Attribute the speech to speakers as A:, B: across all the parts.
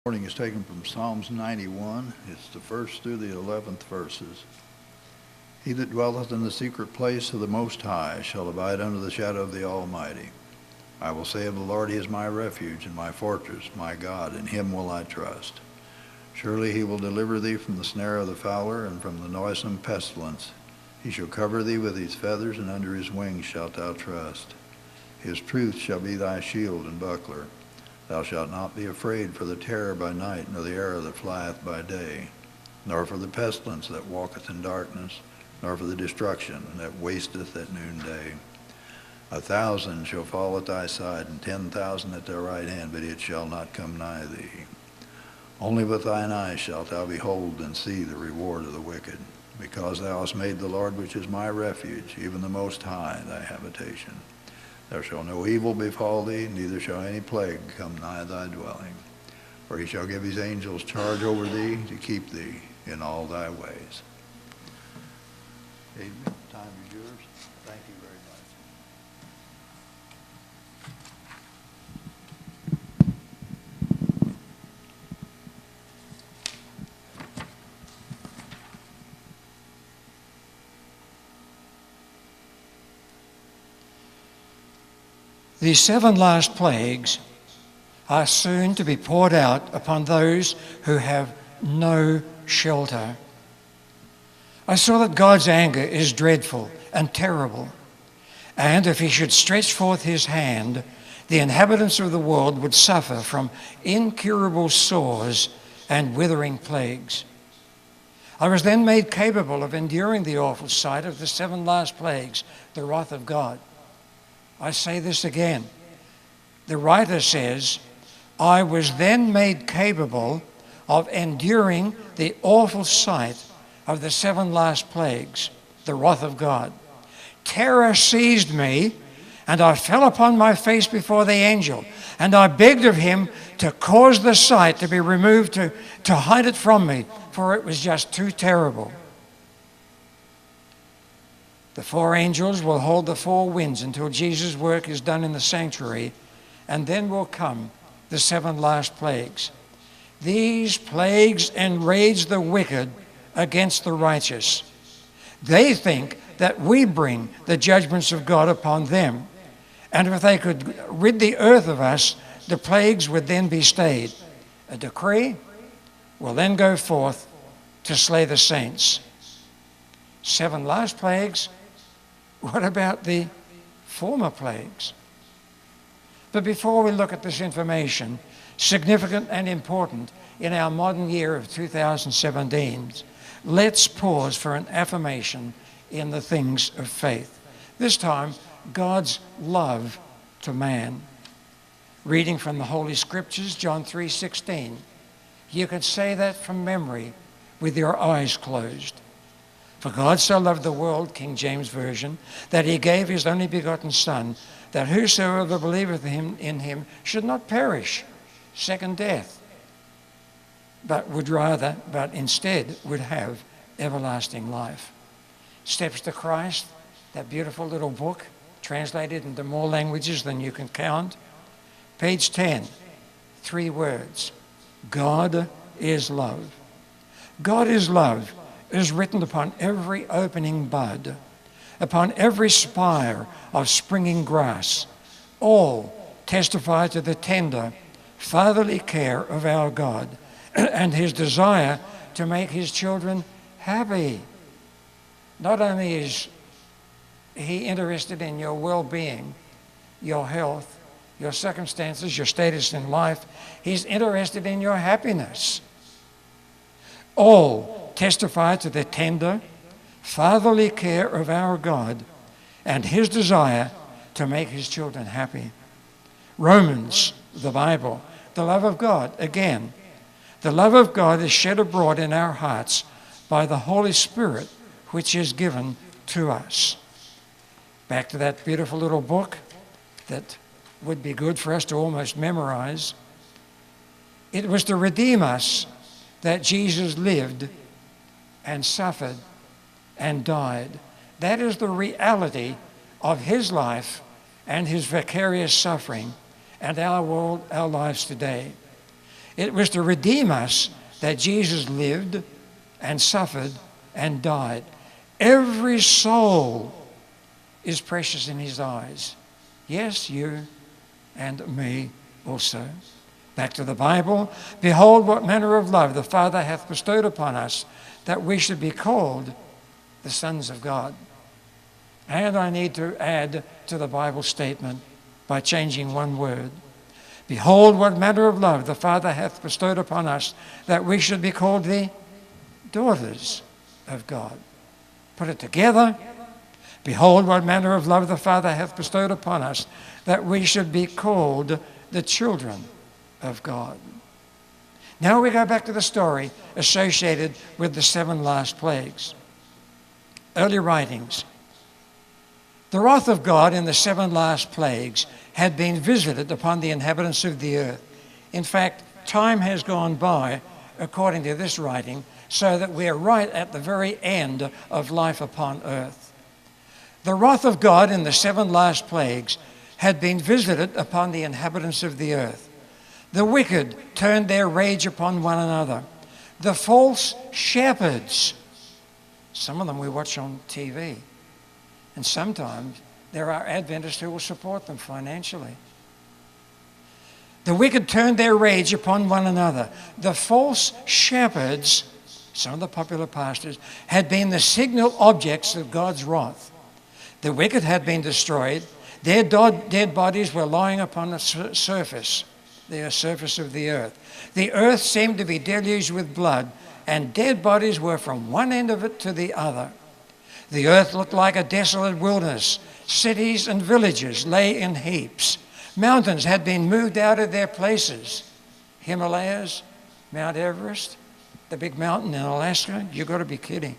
A: Morning is taken from Psalms 91. It's the first through the 11th verses. He that dwelleth in the secret place of the Most High shall abide under the shadow of the Almighty. I will say of the Lord, He is my refuge and my fortress, my God, in Him will I trust. Surely He will deliver thee from the snare of the fowler and from the noisome pestilence. He shall cover thee with His feathers, and under His wings shalt thou trust. His truth shall be thy shield and buckler. Thou shalt not be afraid for the terror by night, nor the arrow that flieth by day, nor for the pestilence that walketh in darkness, nor for the destruction that wasteth at noonday. 1,000 shall fall at thy side, and 10,000 at thy right hand, but it shall not come nigh thee. Only with thine eyes shalt thou behold and see the reward of the wicked, because thou hast made the Lord, which is my refuge, even the Most High, thy habitation. There shall no evil befall thee, neither shall any plague come nigh thy dwelling. For He shall give His angels charge over thee to keep thee in all thy ways. Amen. Time is yours. Thank you very much.
B: The 7 last plagues are soon to be poured out upon those who have no shelter. I saw that God's anger is dreadful and terrible, and if He should stretch forth His hand, the inhabitants of the world would suffer from incurable sores and withering plagues. I was then made capable of enduring the awful sight of the 7 last plagues, the wrath of God. I say this again. The writer says, I was then made capable of enduring the awful sight of the 7 last plagues, the wrath of God. Terror seized me, and I fell upon my face before the angel, and I begged of him to cause the sight to be removed, to hide it from me, for it was just too terrible. The 4 angels will hold the 4 winds until Jesus' work is done in the sanctuary, and then will come the 7 last plagues. These plagues enrage the wicked against the righteous. They think that we bring the judgments of God upon them, and if they could rid the earth of us, the plagues would then be stayed. A decree will then go forth to slay the saints. 7 last plagues. What about the former plagues? But before we look at this information, significant and important in our modern year of 2017, let's pause for an affirmation in the things of faith. This time, God's love to man. Reading from the Holy Scriptures, John 3:16. You can say that from memory with your eyes closed. For God so loved the world, King James Version, that He gave His only begotten Son, that whosoever believeth in Him should not perish, second death, but instead would have everlasting life. Steps to Christ, that beautiful little book, translated into more languages than you can count. Page 10, 3 words. God is love. God is love is written upon every opening bud, upon every spire of springing grass. All testify to the tender, fatherly care of our God and His desire to make His children happy. Not only is He interested in your well-being, your health, your circumstances, your status in life, He's interested in your happiness. All testify to the tender, fatherly care of our God and His desire to make His children happy. Romans, the Bible, the love of God, again. The love of God is shed abroad in our hearts by the Holy Spirit, which is given to us. Back to that beautiful little book that would be good for us to almost memorize. It was to redeem us that Jesus lived and suffered and died. That is the reality of His life and His vicarious suffering and our world, our lives today. It was to redeem us that Jesus lived and suffered and died. Every soul is precious in his eyes. Yes, you and me also. Back to the Bible. Behold, what manner of love the Father hath bestowed upon us, that we should be called the sons of God. And I need to add to the Bible statement by changing one word. Behold, what manner of love the Father hath bestowed upon us, that we should be called the daughters of God. Put it together. Behold, what manner of love the Father hath bestowed upon us, that we should be called the children of God. Now we go back to the story associated with the 7 last plagues. Early writings. The wrath of God in the 7 last plagues had been visited upon the inhabitants of the earth. In fact, time has gone by, according to this writing, so that we are right at the very end of life upon earth. The wrath of God in the 7 last plagues had been visited upon the inhabitants of the earth. The wicked turned their rage upon one another. The false shepherds, some of them we watch on TV, and sometimes there are Adventists who will support them financially. The wicked turned their rage upon one another. The false shepherds, some of the popular pastors, had been the signal objects of God's wrath. The wicked had been destroyed. Their dead bodies were lying upon the surface of the earth. The earth seemed to be deluged with blood, and dead bodies were from one end of it to the other. The earth looked like a desolate wilderness. Cities and villages lay in heaps. Mountains had been moved out of their places. Himalayas, Mount Everest, the big mountain in Alaska, you've got to be kidding.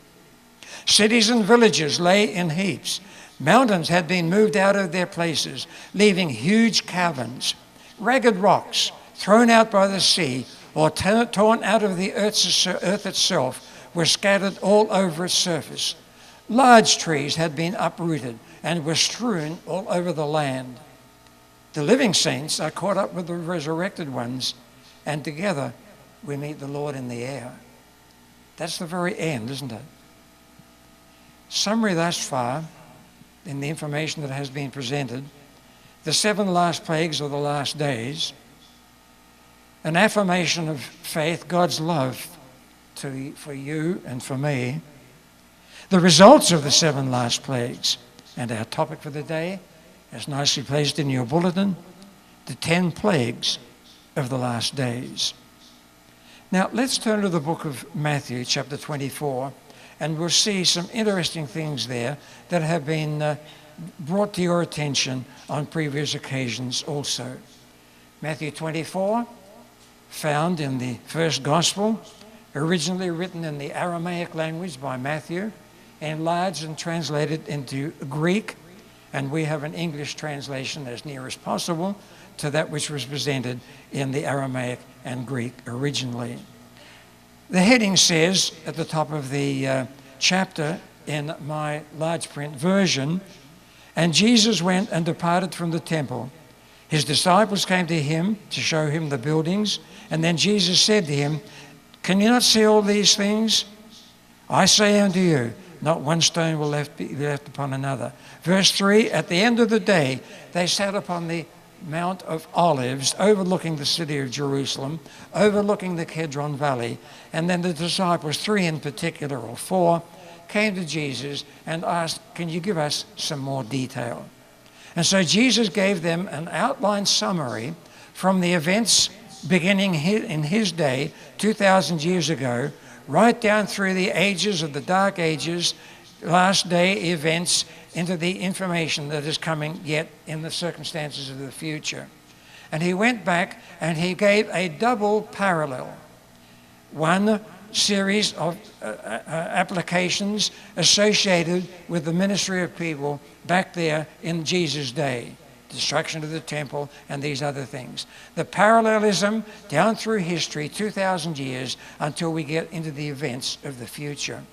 B: Cities and villages lay in heaps. Mountains had been moved out of their places, leaving huge caverns. Ragged rocks, thrown out by the sea or torn out of the earth itself, were scattered all over its surface. Large trees had been uprooted and were strewn all over the land. The living saints are caught up with the resurrected ones, and together we meet the Lord in the air. That's the very end, isn't it? Summary thus far, in the information that has been presented, the 7 last plagues of the last days, an affirmation of faith, God's love for you and for me, the results of the 7 last plagues, and our topic for the day, as nicely placed in your bulletin, the 10 plagues of the last days. Now, let's turn to the book of Matthew, chapter 24, and we'll see some interesting things there that have been brought to your attention on previous occasions also. Matthew 24, found in the first gospel, originally written in the Aramaic language by Matthew, enlarged and translated into Greek, and we have an English translation as near as possible to that which was presented in the Aramaic and Greek originally. The heading says at the top of the chapter in my large print version, "And Jesus went and departed from the temple. His disciples came to him to show him the buildings, and then Jesus said to him, 'Can you not see all these things? I say unto you, not one stone will be left upon another.'" Verse 3, "At the end of the day, they sat upon the Mount of Olives, overlooking the city of Jerusalem, overlooking the Kedron Valley. And then the disciples, 3 in particular, or 4, came to Jesus and asked, 'Can you give us some more detail?' And so Jesus gave them an outline summary from the events beginning in his day, 2,000 years ago, right down through the ages of the Dark Ages, last day events, into the information that is coming yet in the circumstances of the future. And he went back and he gave a double parallel. One series of applications associated with the ministry of people back there in Jesus' day. Destruction of the temple and these other things. The parallelism down through history, 2,000 years, until we get into the events of the future.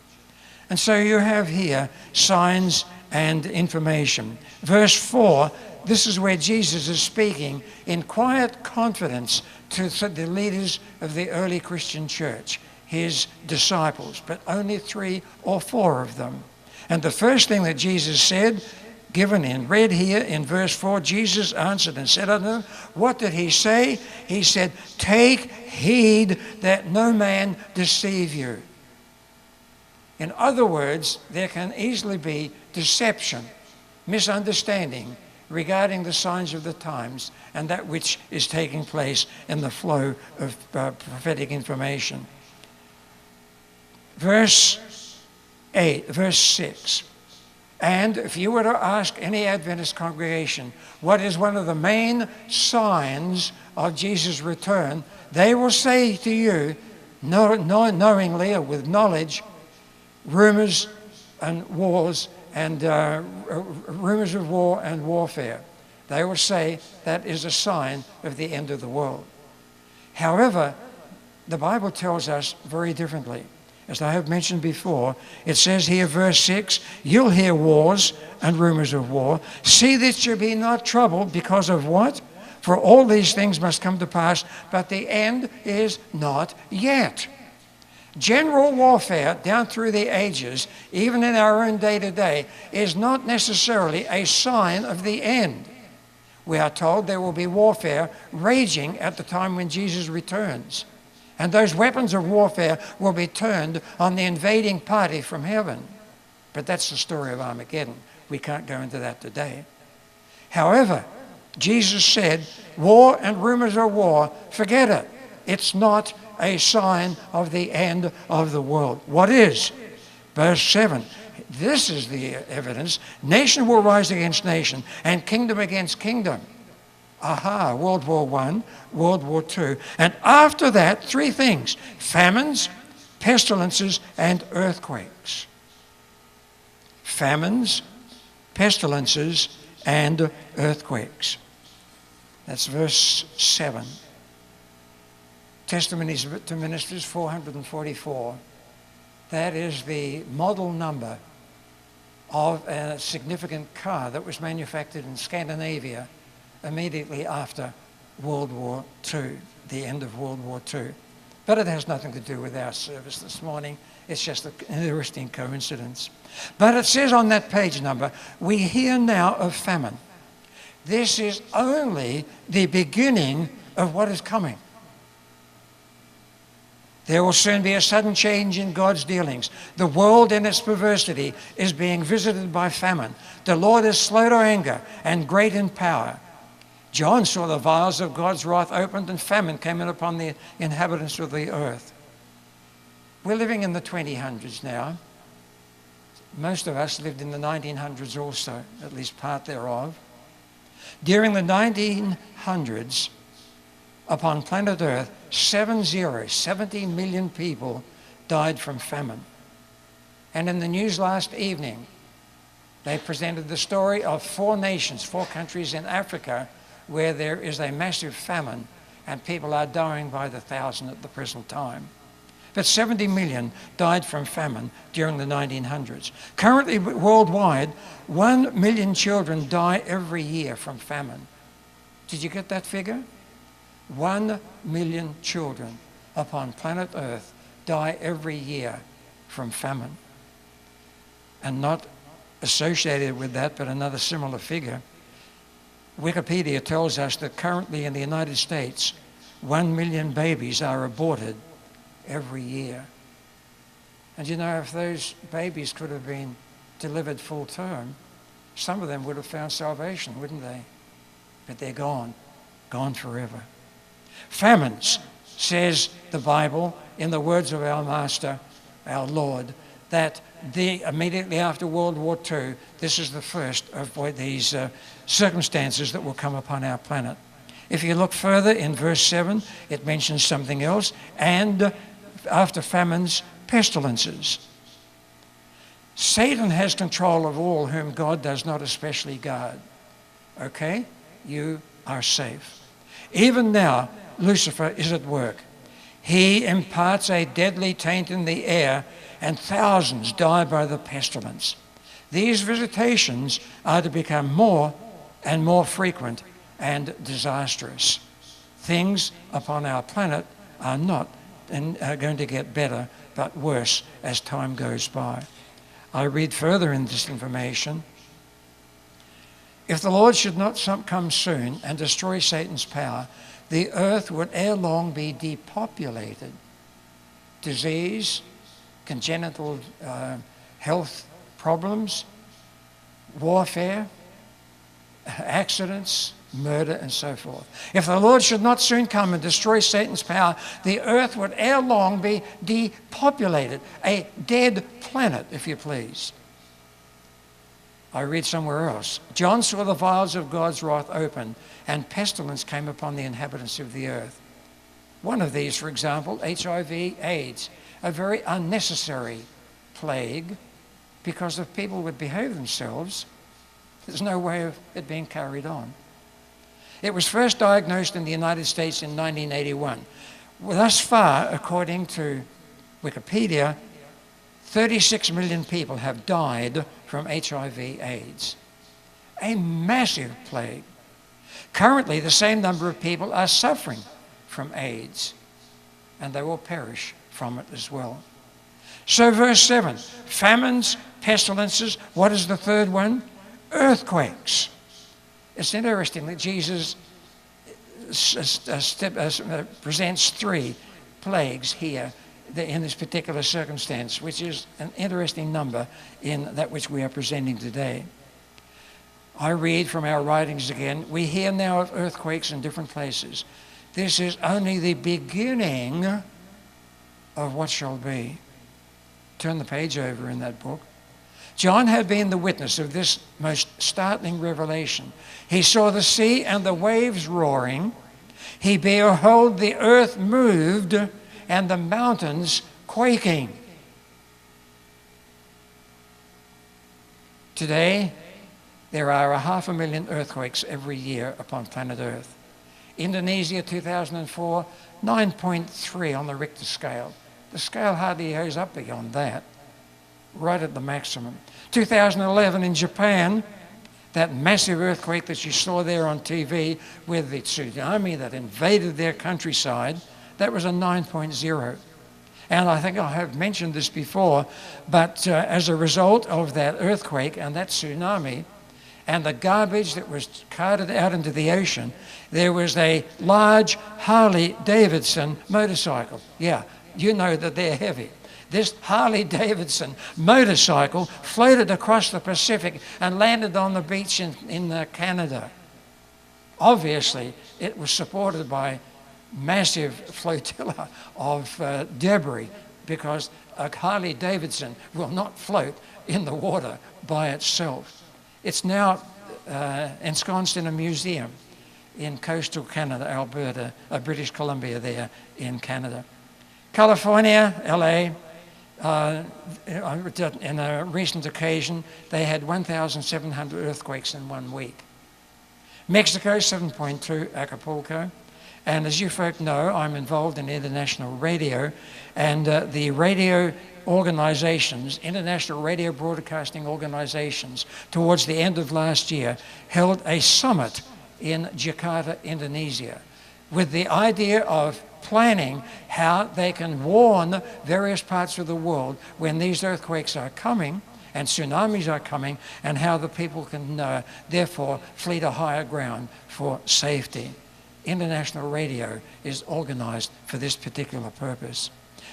B: And so you have here signs and information. Verse 4, this is where Jesus is speaking in quiet confidence to the leaders of the early Christian church, his disciples, but only 3 or 4 of them. And the first thing that Jesus said, given in red here in verse 4, Jesus answered and said unto them, what did he say? He said, take heed that no man deceive you. In other words, there can easily be deception, misunderstanding regarding the signs of the times and that which is taking place in the flow of prophetic information. Verse 6. And if you were to ask any Adventist congregation what is one of the main signs of Jesus' return, they will say to you, knowingly or with knowledge, rumors and wars and rumors of war and warfare. They will say that is a sign of the end of the world. However, the Bible tells us very differently. As I have mentioned before, it says here, verse 6, you'll hear wars and rumors of war. See that you be not troubled because of what? For all these things must come to pass, but the end is not yet. General warfare down through the ages, even in our own day to day, is not necessarily a sign of the end. We are told there will be warfare raging at the time when Jesus returns. And those weapons of warfare will be turned on the invading party from heaven. But that's the story of Armageddon. We can't go into that today. However, Jesus said, war and rumors of war, forget it. It's not a sign of the end of the world. What is? Verse 7. This is the evidence. Nation will rise against nation and kingdom against kingdom. Aha, World War I, World War II. And after that, 3 things: famines, pestilences, and earthquakes. Famines, pestilences, and earthquakes. That's verse 7. Testimonies to Ministers, 444. That is the model number of a significant car that was manufactured in Scandinavia immediately after World War II, the end of World War II. But it has nothing to do with our service this morning. It's just an interesting coincidence. But it says on that page number, we hear now of famine. This is only the beginning of what is coming. There will soon be a sudden change in God's dealings. The world in its perversity is being visited by famine. The Lord is slow to anger and great in power. John saw the vials of God's wrath opened and famine came in upon the inhabitants of the earth. We're living in the 2000s now. Most of us lived in the 1900s also, at least part thereof. During the 1900s, upon planet Earth, 70 million people died from famine. And in the news last evening, they presented the story of 4 nations, 4 countries in Africa, where there is a massive famine and people are dying by the thousand at the present time. But 70 million died from famine during the 1900s. Currently, worldwide, 1 million children die every year from famine. Did you get that figure? 1 million children upon planet Earth die every year from famine. And not associated with that, but another similar figure, Wikipedia tells us that currently in the United States, 1 million babies are aborted every year. And you know, if those babies could have been delivered full term, some of them would have found salvation, wouldn't they? But they're gone forever. Famines, says the Bible, in the words of our Master, our Lord, that immediately after World War II, this is the first of these circumstances that will come upon our planet. If you look further in verse 7, it mentions something else, and after famines, pestilences. Satan has control of all whom God does not especially guard. Okay? You are safe. Even now, Lucifer is at work. He imparts a deadly taint in the air, and thousands die by the pestilence. These visitations are to become more and more frequent and disastrous. Things upon our planet are not going to get better, but worse as time goes by. I read further in this information. If the Lord should not come soon and destroy Satan's power, the earth would ere long be depopulated. Disease, congenital health problems, warfare, accidents, murder, and so forth. If the Lord should not soon come and destroy Satan's power, the earth would ere long be depopulated, a dead planet, if you please. I read somewhere else. John saw the vials of God's wrath open, and pestilence came upon the inhabitants of the earth. One of these, for example, HIV/AIDS, a very unnecessary plague, because if people would behave themselves, there's no way of it being carried on. It was first diagnosed in the United States in 1981. Thus far, according to Wikipedia, 36 million people have died from HIV/AIDS. A massive plague. Currently, the same number of people are suffering from AIDS, and they will perish from it as well. So verse 7, famines, pestilences. What is the third one? Earthquakes. It's interesting that Jesus presents three plagues here in this particular circumstance, which is an interesting number in that which we are presenting today. I read from our writings again. We hear now of earthquakes in different places. This is only the beginning of what shall be. Turn the page over in that book. John had been the witness of this most startling revelation. He saw the sea and the waves roaring. He beheld the earth moved and the mountains quaking. Today, there are 500,000 earthquakes every year upon planet Earth. Indonesia, 2004, 9.3 on the Richter scale. The scale hardly goes up beyond that, right at the maximum. 2011 in Japan, that massive earthquake that you saw there on TV with the tsunami that invaded their countryside, that was a 9.0. And I think I have mentioned this before, but as a result of that earthquake and that tsunami and the garbage that was carted out into the ocean, there was a large Harley-Davidson motorcycle. Yeah, you know that they're heavy. This Harley-Davidson motorcycle floated across the Pacific and landed on the beach in Canada. Obviously, it was supported by massive flotilla of debris, because a Harley-Davidson will not float in the water by itself. It's now ensconced in a museum in coastal Canada, Alberta, British Columbia there in Canada. California, LA, in a recent occasion, they had 1,700 earthquakes in 1 week. Mexico, 7.2, Acapulco. And as you folk know, I'm involved in international radio, and the radio organizations, international radio broadcasting organizations, towards the end of last year, held a summit in Jakarta, Indonesia, with the idea of planning how they can warn various parts of the world when these earthquakes are coming and tsunamis are coming, and how the people can therefore flee to higher ground for safety. International radio is organized for this particular purpose.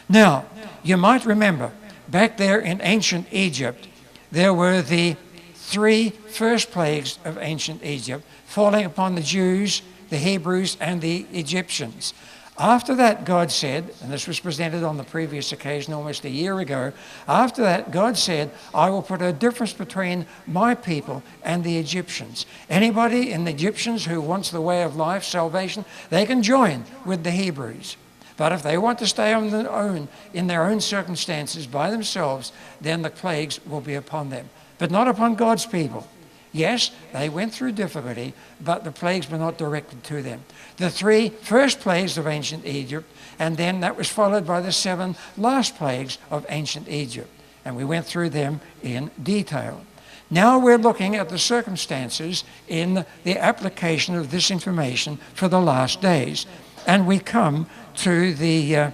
B: Now, you might remember, back there in ancient Egypt, there were the 3 first plagues of ancient Egypt falling upon the Jews, the Hebrews, and the Egyptians. After that, God said, and this was presented on the previous occasion almost a year ago, after that, God said, I will put a difference between my people and the Egyptians. Anybody in the Egyptians who wants the way of life, salvation, they can join with the Hebrews. But if they want to stay on their own, in their own circumstances by themselves, then the plagues will be upon them. But not upon God's people. Yes, they went through difficulty, but the plagues were not directed to them. The 3 first plagues of ancient Egypt, and then that was followed by the 7 last plagues of ancient Egypt. And we went through them in detail. Now we're looking at the circumstances in the application of this information for the last days. And we come to the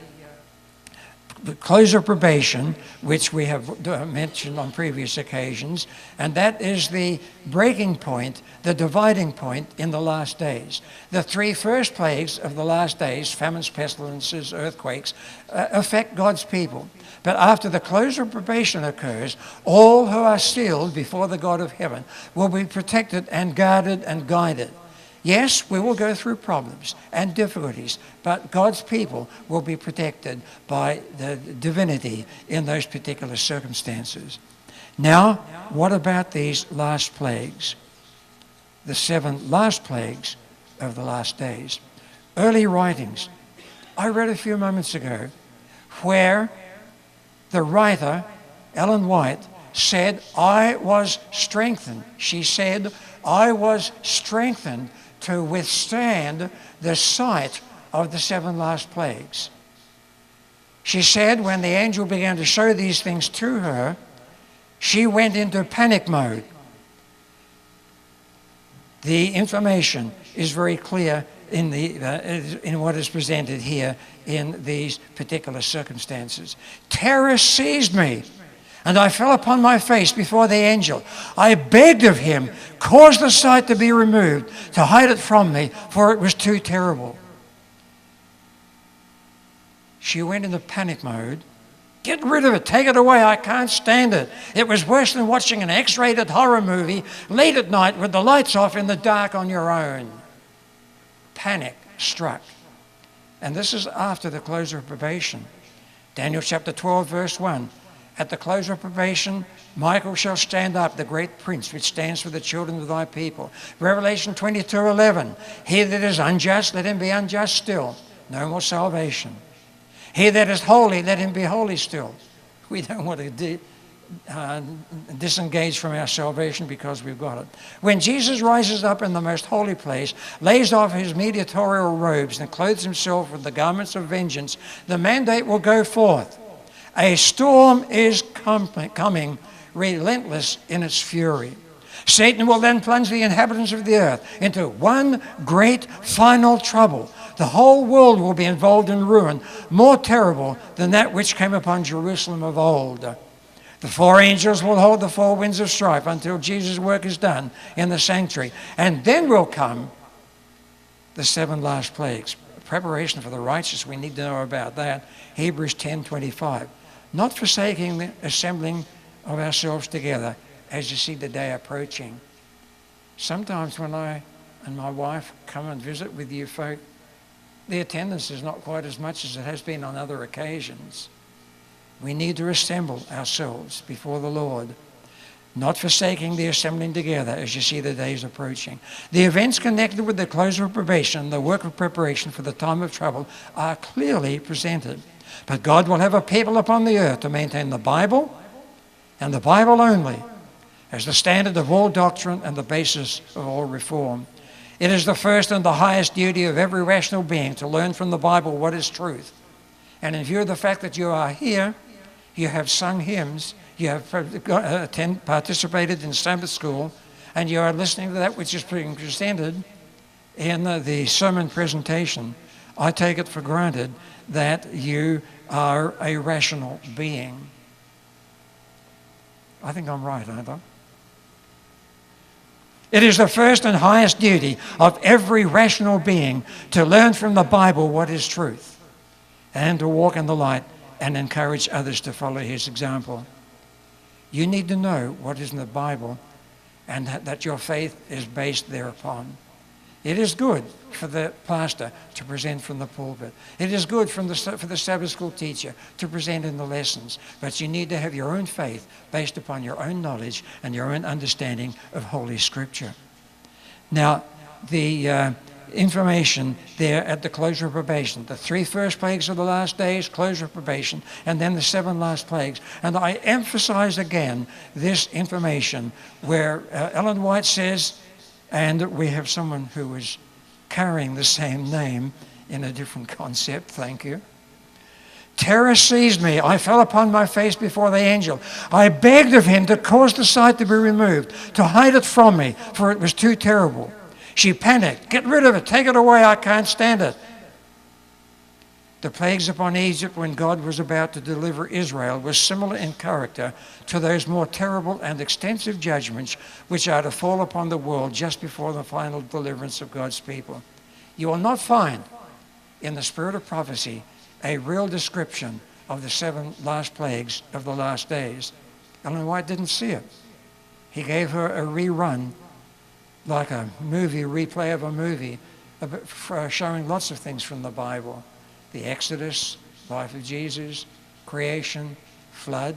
B: close of probation, which we have mentioned on previous occasions, and that is the breaking point, the dividing point in the last days. The 3 first plagues of the last days, famines, pestilences, earthquakes, affect God's people. But after the close of probation occurs, all who are sealed before the God of heaven will be protected and guarded and guided. Yes, we will go through problems and difficulties, but God's people will be protected by the divinity in those particular circumstances. Now, what about these last plagues? The 7 last plagues of the last days. Early writings. I read a few moments ago where the writer, Ellen White, said, I was strengthened. She said, I was strengthened to withstand the sight of the 7 last plagues. She said when the angel began to show these things to her, she went into panic mode. The information is very clear in what is presented here in these particular circumstances. Terror seized me, and I fell upon my face before the angel. I begged of him, cause the sight to be removed, to hide it from me, for it was too terrible. She went into panic mode. Get rid of it, take it away, I can't stand it. It was worse than watching an X-rated horror movie late at night with the lights off in the dark on your own. Panic struck. And this is after the close of probation. Daniel chapter 12, verse 1. At the close of probation, Michael shall stand up, the great prince, which stands for the children of thy people. Revelation 22:11. He that is unjust, let him be unjust still. No more salvation. He that is holy, let him be holy still. We don't want to disengage from our salvation because we've got it. When Jesus rises up in the most holy place, lays off his mediatorial robes and clothes himself with the garments of vengeance, the mandate will go forth. A storm is coming, relentless in its fury. Satan will then plunge the inhabitants of the earth into one great final trouble. The whole world will be involved in ruin, more terrible than that which came upon Jerusalem of old. The 4 angels will hold the 4 winds of strife until Jesus' work is done in the sanctuary. And then will come the 7 last plagues. Preparation for the righteous, we need to know about that. Hebrews 10:25. Not forsaking the assembling of ourselves together as you see the day approaching. Sometimes when I and my wife come and visit with you folk, the attendance is not quite as much as it has been on other occasions. We need to assemble ourselves before the Lord, not forsaking the assembling together as you see the days approaching. The events connected with the close of probation, the work of preparation for the time of trouble, are clearly presented. But God will have a people upon the earth to maintain the Bible, and the Bible only, as the standard of all doctrine and the basis of all reform. It is the first and the highest duty of every rational being to learn from the Bible what is truth. And in view of the fact that you are here, you have sung hymns, you have participated in Sabbath school, and you are listening to that which is being presented in the sermon presentation, I take it for granted that you are a rational being. I think I'm right, aren't I? It is the first and highest duty of every rational being to learn from the Bible what is truth and to walk in the light and encourage others to follow his example. You need to know what is in the Bible and that your faith is based thereupon. It is good for the pastor to present from the pulpit. It is good for the Sabbath school teacher to present in the lessons. But you need to have your own faith based upon your own knowledge and your own understanding of Holy Scripture. Now, the information there at the closure of probation. The 3 first plagues of the last days, closure of probation, and then the 7 last plagues. And I emphasize again this information where Ellen White says, and we have someone who is carrying the same name in a different concept, thank you. Terror seized me. I fell upon my face before the angel. I begged of him to cause the sight to be removed, to hide it from me, for it was too terrible. She panicked. Get rid of it. Take it away. I can't stand it. The plagues upon Egypt when God was about to deliver Israel were similar in character to those more terrible and extensive judgments which are to fall upon the world just before the final deliverance of God's people. You will not find in the spirit of prophecy a real description of the 7 last plagues of the last days. Ellen White didn't see it. He gave her a rerun, like a movie, replay of a movie, showing lots of things from the Bible. The Exodus, life of Jesus, creation, flood.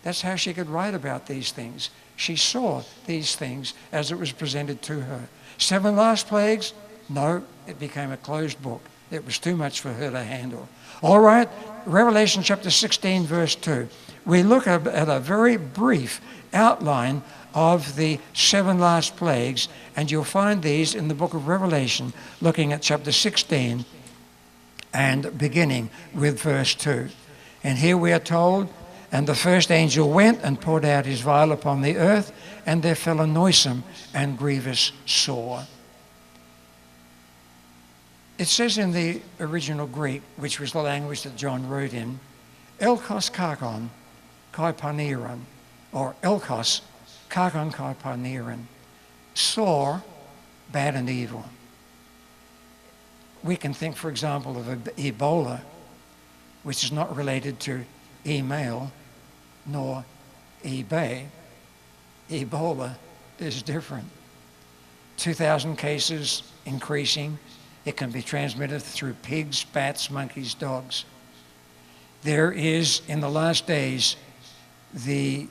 B: That's how she could write about these things. She saw these things as it was presented to her. 7 last plagues? No, it became a closed book. It was too much for her to handle. All right, Revelation chapter 16, verse 2. We look at a very brief outline of the 7 last plagues, and you'll find these in the book of Revelation, looking at chapter 16 and beginning with verse 2. And here we are told, and the first angel went and poured out his vial upon the earth, and there fell a noisome and grievous sore. It says in the original Greek, which was the language that John wrote in, Elkos kakon kai paniran, or Elkos kakon kai paniran, sore, bad and evil. We can think, for example, of Ebola, which is not related to email nor eBay. Ebola is different. 2,000 cases increasing. It can be transmitted through pigs, bats, monkeys, dogs. There is, in the last days, the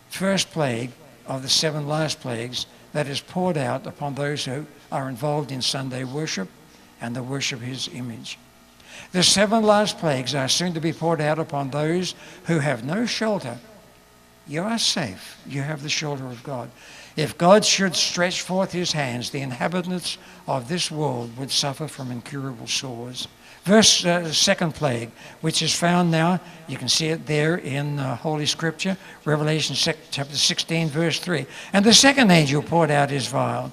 B: first plague of the 7 last plagues that is poured out upon those who are involved in Sunday worship and the worship of his image. The 7 last plagues are soon to be poured out upon those who have no shelter. You are safe. You have the shelter of God. If God should stretch forth his hands, the inhabitants of this world would suffer from incurable sores. Second plague, which is found now, you can see it there in Holy Scripture, Revelation chapter 16, verse 3. And the second angel poured out his vial.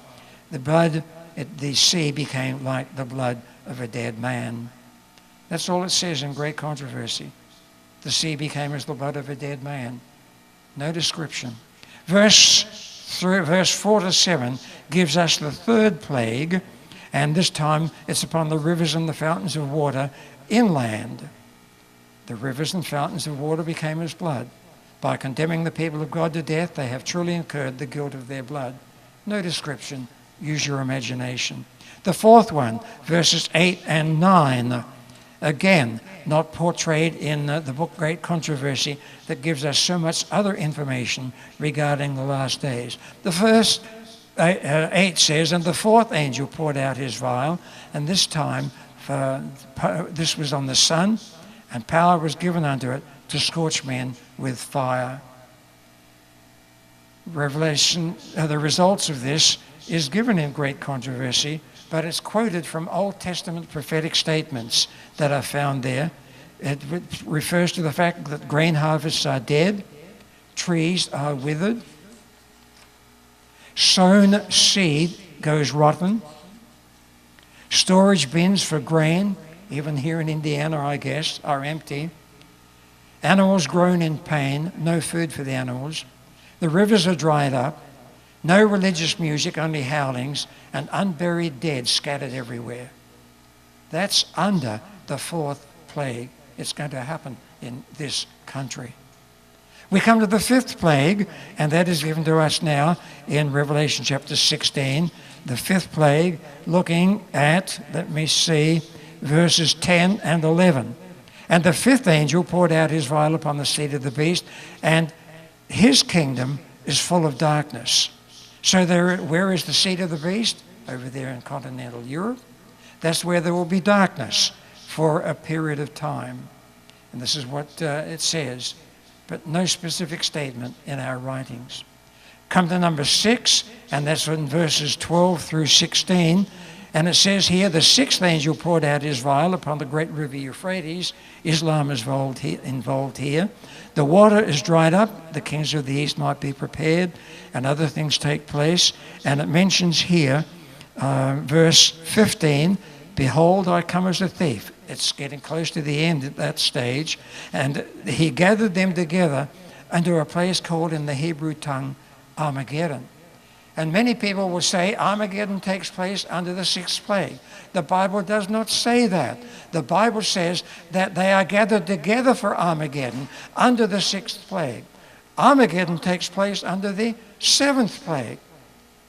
B: The sea became like the blood of a dead man. That's all it says in Great Controversy. The sea became as the blood of a dead man. No description. Verse 4 to 7 gives us the third plague, and this time it's upon the rivers and the fountains of water inland. The rivers and fountains of water became as blood. By condemning the people of God to death, they have truly incurred the guilt of their blood. No description. Use your imagination. The fourth one, verses 8 and 9. Again, not portrayed in the book Great Controversy that gives us so much other information regarding the last days. The first 8 says, and the fourth angel poured out his vial, and this time this was on the sun, and power was given unto it to scorch men with fire. Revelation, the results of this is given in Great Controversy, but it's quoted from Old Testament prophetic statements that are found there. It refers to the fact that grain harvests are dead, trees are withered, sown seed goes rotten, storage bins for grain, even here in Indiana, I guess, are empty, animals groan in pain, no food for the animals, the rivers are dried up, no religious music, only howlings, and unburied dead scattered everywhere. That's under the fourth plague. It's going to happen in this country. We come to the fifth plague, and that is given to us now in Revelation chapter 16. The fifth plague, looking at, let me see, verses 10 and 11. And the fifth angel poured out his vial upon the seat of the beast, and his kingdom is full of darkness. So where is the seat of the beast? Over there in continental Europe. That's where there will be darkness for a period of time. And this is what it says, but no specific statement in our writings. Come to number 6, and that's in verses 12 through 16. And it says here, the 6th angel poured out his vial upon the great river Euphrates. Islam is involved here. The water is dried up, the kings of the east might be prepared, and other things take place. And it mentions here, verse 15, behold, I come as a thief. It's getting close to the end at that stage. And he gathered them together unto a place called in the Hebrew tongue Armageddon. And many people will say Armageddon takes place under the 6th plague. The Bible does not say that. The Bible says that they are gathered together for Armageddon under the 6th plague. Armageddon takes place under the 7th plague.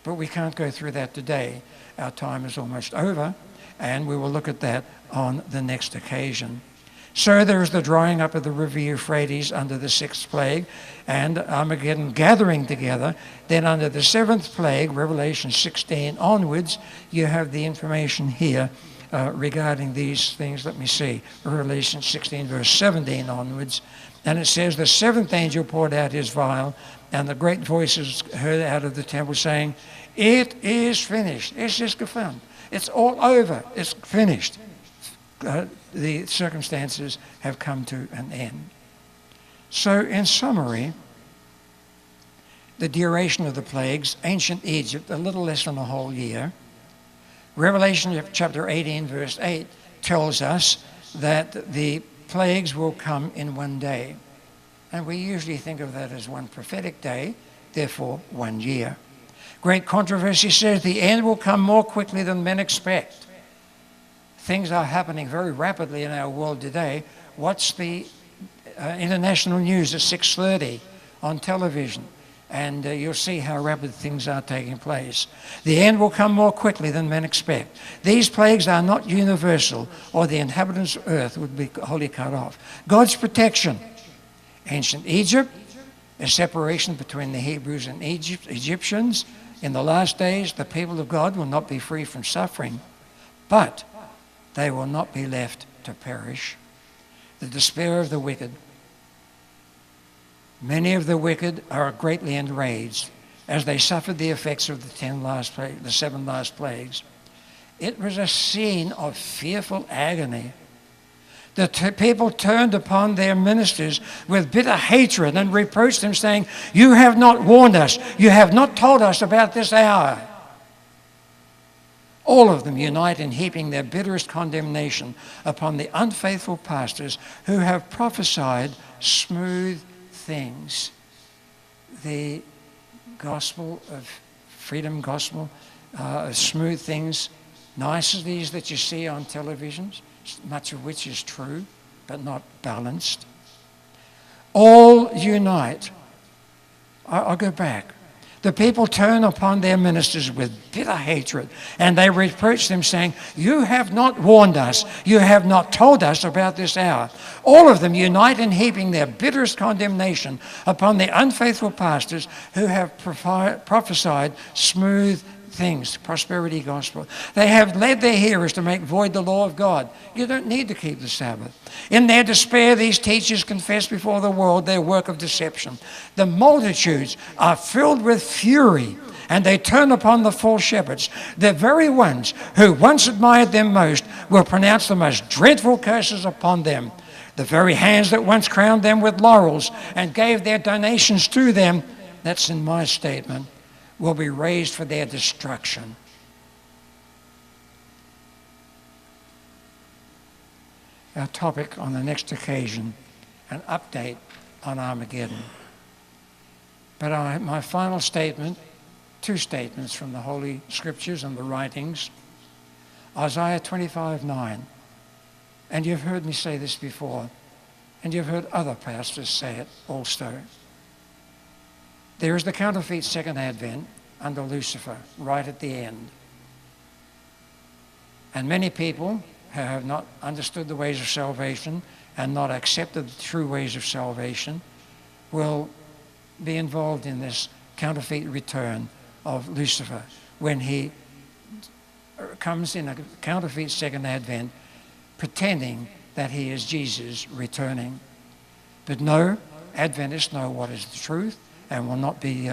B: But we can't go through that today. Our time is almost over, and we will look at that on the next occasion. So there is the drying up of the river Euphrates under the 6th plague, and Armageddon gathering together. Then under the 7th plague, Revelation 16 onwards, you have the information here regarding these things. Let me see, Revelation 16 verse 17 onwards. And it says, the 7th angel poured out his vial, and the great voices heard out of the temple saying, it is finished. Es ist gefunden. It's all over. It's finished. The circumstances have come to an end. So in summary, the duration of the plagues, ancient Egypt, a little less than a whole year. Revelation chapter 18 verse 8 tells us that the plagues will come in one day. And we usually think of that as one prophetic day, therefore 1 year. Great Controversy says the end will come more quickly than men expect. Things are happening very rapidly in our world today. Watch the international news at 6:30 on television, and you'll see how rapid things are taking place. The end will come more quickly than men expect. These plagues are not universal, or the inhabitants of earth would be wholly cut off. God's protection. Ancient Egypt, a separation between the Hebrews and Egyptians. In the last days, the people of God will not be free from suffering, but they will not be left to perish. The despair of the wicked. Many of the wicked are greatly enraged as they suffered the effects of the 7 last plagues. It was a scene of fearful agony. The people turned upon their ministers with bitter hatred and reproached them, saying, you have not warned us. You have not told us about this hour. All of them unite in heaping their bitterest condemnation upon the unfaithful pastors who have prophesied smooth things. The gospel of freedom, gospel of smooth things, niceties that you see on televisions, much of which is true, but not balanced. All unite. I'll go back. The people turn upon their ministers with bitter hatred, and they reproach them, saying, you have not warned us, you have not told us about this hour. All of them unite in heaping their bitterest condemnation upon the unfaithful pastors who have prophesied smooth things, prosperity gospel. They have led their hearers to make void the law of God. You don't need to keep the Sabbath. In their despair, these teachers confess before the world their work of deception. The multitudes are filled with fury, and they turn upon the false shepherds. The very ones who once admired them most will pronounce the most dreadful curses upon them. The very hands that once crowned them with laurels and gave their donations to them, that's in my statement, will be raised for their destruction. Our topic on the next occasion, an update on Armageddon. But my final statement, 2 statements from the Holy Scriptures and the writings. Isaiah 25:9. And you've heard me say this before, and you've heard other pastors say it also. There is the counterfeit second advent under Lucifer, right at the end. And many people who have not understood the ways of salvation and not accepted the true ways of salvation will be involved in this counterfeit return of Lucifer when he comes in a counterfeit second advent, pretending that he is Jesus returning. But no, Adventists know what is the truth and will not be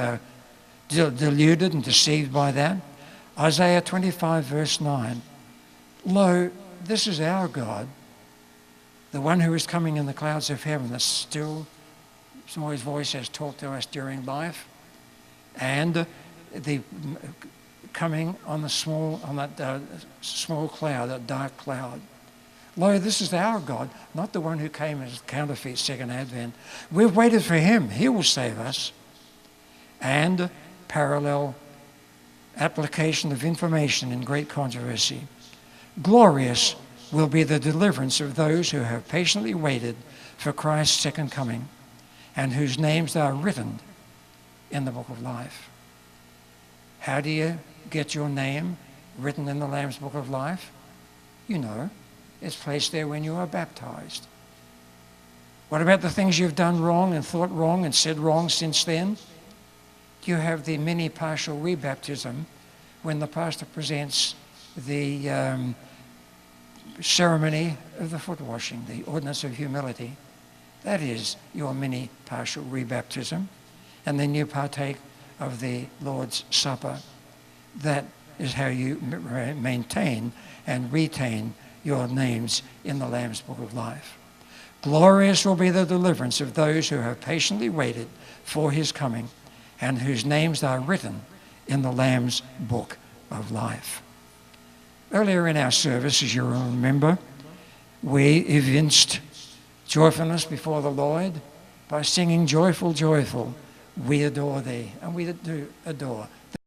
B: deluded and deceived by that. Isaiah 25 verse 9, lo, this is our God, the one who is coming in the clouds of heaven, the still small voice has talked to us during life, and the coming on that small cloud, that dark cloud. Lo, this is our God, not the one who came as counterfeit second advent. We've waited for him. He will save us. And parallel application of information in great controversy. Glorious will be the deliverance of those who have patiently waited for Christ's second coming and whose names are written in the book of life. How do you get your name written in the Lamb's book of life? You know, it's placed there when you are baptized. What about the things you've done wrong and thought wrong and said wrong since then? You have the mini partial rebaptism when the pastor presents the ceremony of the foot washing, the ordinance of humility. That is your mini partial rebaptism. And then you partake of the Lord's Supper. That is how you maintain and retain your names in the Lamb's book of life. Glorious will be the deliverance of those who have patiently waited for his coming and whose names are written in the Lamb's book of life. Earlier in our service, as you will remember, we evinced joyfulness before the Lord by singing, joyful, joyful, we adore thee. And we do adore